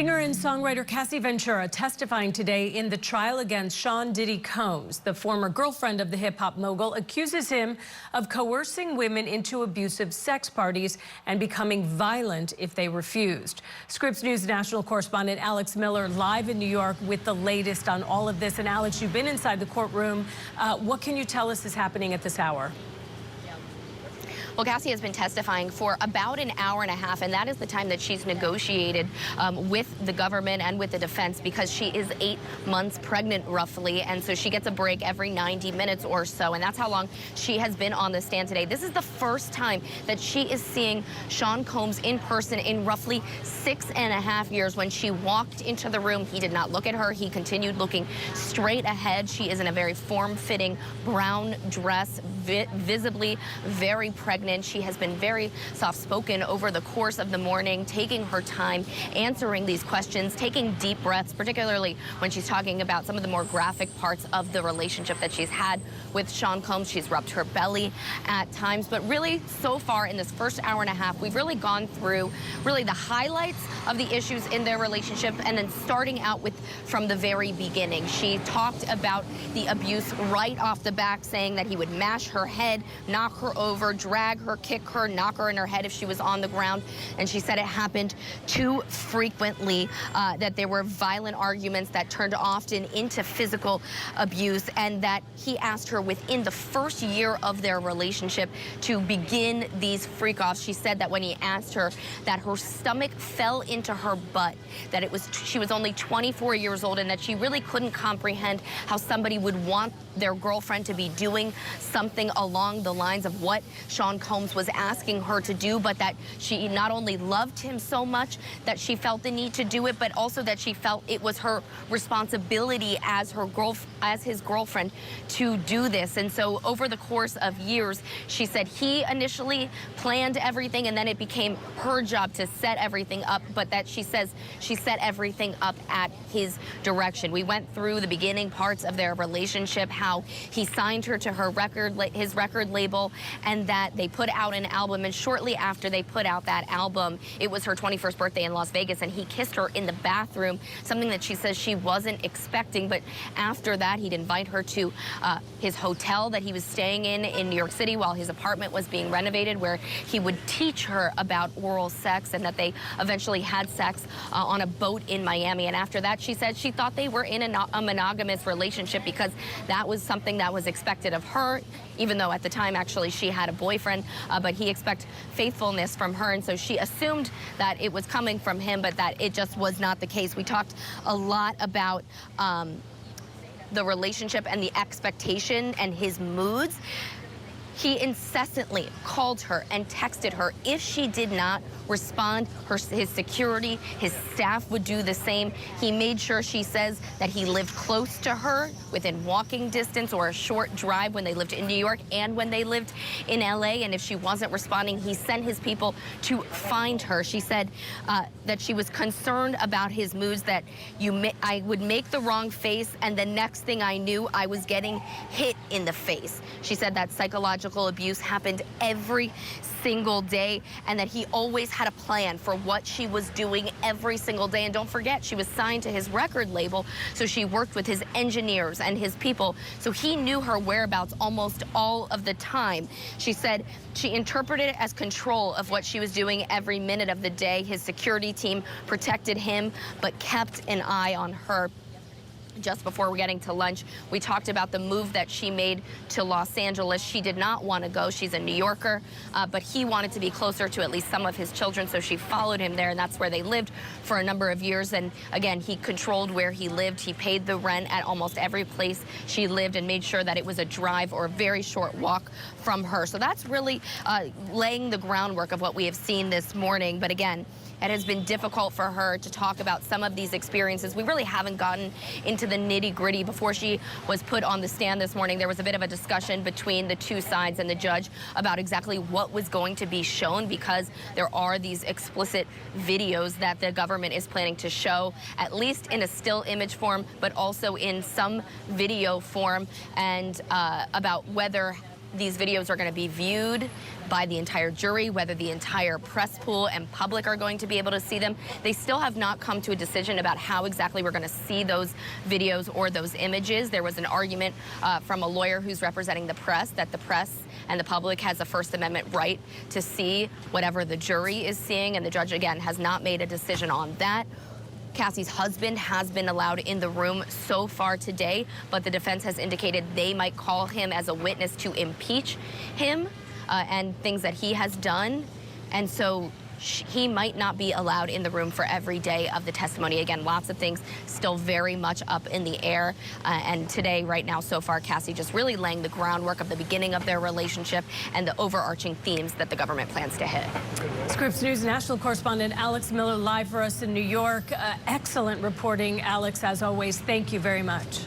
Singer and songwriter Cassie Ventura testifying today in the trial against Sean Diddy Combs. The former girlfriend of the hip-hop mogul accuses him of coercing women into abusive sex parties and becoming violent if they refused. Scripps News national correspondent Alex Miller live in New York with the latest on all of this. And Alex, you've been inside the courtroom. What can you tell us is happening at this hour? Well, Cassie has been testifying for about an hour and a half, and that is the time that she's negotiated with the government and with the defense, because she is 8 months pregnant, roughly, and so she gets a break every 90 minutes or so, and that's how long she has been on the stand today. This is the first time that she is seeing Sean Combs in person in roughly 6.5 years. When she walked into the room, he did not look at her. He continued looking straight ahead. She is in a very form-fitting brown dress, visibly very pregnant. She has been very soft-spoken over the course of the morning, taking her time, answering these questions, taking deep breaths, particularly when she's talking about some of the more graphic parts of the relationship that she's had with Sean Combs. She's rubbed her belly at times, but really so far in this first hour and a half, we've really gone through really the highlights of the issues in their relationship, and then starting out with from the very beginning. She talked about the abuse right off the bat, saying that he would mash her head, knock her over, drag her, kick her, knock her in her head if she was on the ground. And she said it happened too frequently, that there were violent arguments that turned often into physical abuse, and that he asked her within the first year of their relationship to begin these freak-offs. She said that when he asked her, that her stomach fell into her butt, that she was only 24 years old, and that she really couldn't comprehend how somebody would want their girlfriend to be doing something along the lines of what Sean Combs was asking her to do, but that she not only loved him so much that she felt the need to do it, but also that she felt it was her responsibility as his girlfriend to do this. And so over the course of years, she said he initially planned everything, and then it became her job to set everything up, but that she says she set everything up at his direction. We went through the beginning parts of their relationship, how he signed her to his record label, and that they put out an album, and shortly after they put out that album, it was her 21st birthday in Las Vegas, and he kissed her in the bathroom, something that she says she wasn't expecting. But after that, he'd invite her to his hotel that he was staying in New York City while his apartment was being renovated, where he would teach her about oral sex, and that they eventually had sex on a boat in Miami. And after that, she said she thought they were in a monogamous relationship, because that was something that was expected of her, even though at the time actually she had a boyfriend, but he expected faithfulness from her, and so she assumed that it was coming from him, but that it just was not the case. We talked a lot about the relationship and the expectation and his moods. He incessantly called her and texted her. If she did not respond, his security, his staff would do the same. He made sure, she says, that he lived close to her, within walking distance or a short drive, when they lived in New York and when they lived in LA. And if she wasn't responding, he sent his people to find her. She said that she was concerned about his moods, that I would make the wrong face, and the next thing I knew, I was getting hit in the face. She said that psychological abuse happened every single day, and that he always had a plan for what she was doing every single day. And don't forget, she was signed to his record label, so she worked with his engineers and his people, so he knew her whereabouts almost all of the time. She said she interpreted it as control of what she was doing every minute of the day. His security team protected him, but kept an eye on her. Just before we're getting to lunch, we talked about the move that she made to Los Angeles. She did not want to go. She's a New Yorker, but he wanted to be closer to at least some of his children, so she followed him there, and that's where they lived for a number of years. And again, he controlled where he lived. He paid the rent at almost every place she lived, and made sure that it was a drive or a very short walk from her. So that's really laying the groundwork of what we have seen this morning. But again, it has been difficult for her to talk about some of these experiences. We really haven't gotten into the nitty-gritty. Before she was put on the stand this morning, there was a bit of a discussion between the two sides and the judge about exactly what was going to be shown, because there are these explicit videos that the government is planning to show, at least in a still image form, but also in some video form, and about whether these videos are going to be viewed by the entire jury, whether the entire press pool and public are going to be able to see them. They still have not come to a decision about how exactly we're going to see those videos or those images. There was an argument from a lawyer who's representing the press that the press and the public has a First Amendment right to see whatever the jury is seeing, and the judge, again, has not made a decision on that. Cassie's husband has been allowed in the room so far today, but the defense has indicated they might call him as a witness to impeach him and things that he has done. And so he might not be allowed in the room for every day of the testimony. Again, lots of things still very much up in the air. And today, right now, so far, Cassie just really laying the groundwork of the beginning of their relationship and the overarching themes that the government plans to hit. Scripps News national correspondent Alex Miller live for us in New York. Excellent reporting, Alex, as always. Thank you very much.